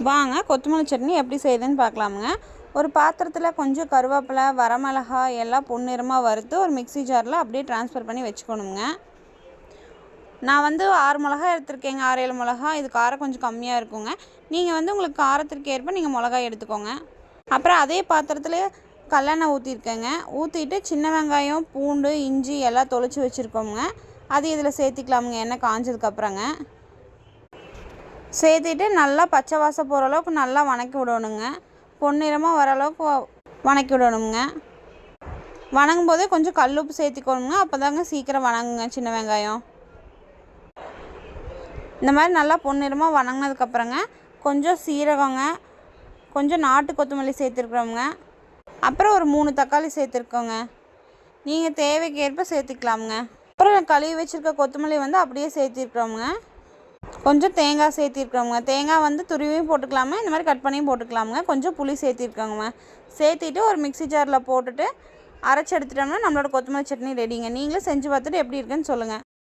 வாங்க கொத்தமல்லி சட்னி எப்படி செய்யுதுன்னு பார்க்கலாமுங்க. ஒரு பாத்திரத்தில் கொஞ்சம் கருவேப்பிலை, வரமிளகாய் எல்லாம் பொன்னிறமாக வறுத்து ஒரு மிக்ஸி ஜாரில் அப்படியே ட்ரான்ஸ்ஃபர் பண்ணி வச்சுக்கணுங்க. நான் 6 மிளகாய் எடுத்திருக்கேங்க, 6-7 மிளகாய். இது காரம் கொஞ்சம் கம்மியாக இருக்குங்க. நீங்கள் உங்களுக்கு காரத்திற்கு ஏற்ப நீங்கள் மிளகாய் எடுத்துக்கோங்க. அப்புறம் அதே பாத்திரத்தில் கல்லெண்ணெய் ஊற்றிருக்கேங்க. ஊற்றிட்டு சின்ன வெங்காயம், பூண்டு, இஞ்சி எல்லாம் தொளிச்சு வச்சுருக்கோங்க. அது இதில் சேர்த்திக்கலாமுங்க. எண்ணெய் காஞ்சதுக்கப்புறங்க சேர்த்திட்டு நல்லா பச்சை வாசம் போகிற அளவுக்கு நல்லா வணக்கி விடணுங்க. பொன்னிறமாக வர அளவுக்கு வணக்கி விடணுங்க. வணங்கும் போதே கொஞ்சம் கல்லுப்பு சேர்த்திக்கணுங்க. அப்போ தாங்க சீக்கிரம் வணங்குங்க சின்ன வெங்காயம். இந்த மாதிரி நல்லா பொன்னிறமாக வணங்கினதுக்கப்புறங்க கொஞ்சம் சீரகங்க, கொஞ்சம் நாட்டு கொத்தமல்லி சேர்த்துருக்குறோங்க. அப்புறம் ஒரு 3 தக்காளி சேர்த்துருக்கோங்க. நீங்கள் தேவைக்கு ஏற்ப சேர்த்துக்கலாமுங்க. அப்புறம் கழுவி வச்சுருக்க கொத்தமல்லி அப்படியே சேர்த்திருக்கிறோங்க. கொஞ்சம் தேங்காய் சேர்த்திருக்கிறோங்க. தேங்காய் துருவியும் போட்டுக்கலாமா, இந்த மாதிரி கட் பண்ணியும் போட்டுக்கலாமுங்க. கொஞ்சம் புளி சேர்த்திருக்கோங்க. சேர்த்திட்டு ஒரு மிக்ஸி ஜாரில் போட்டுட்டு அரைச்சி எடுத்துட்டோம்னா நம்மளோட கொத்தமல்லி சட்னி ரெடிங்க. நீங்களும் செஞ்சு பார்த்துட்டு எப்படி இருக்குன்னு சொல்லுங்கள்.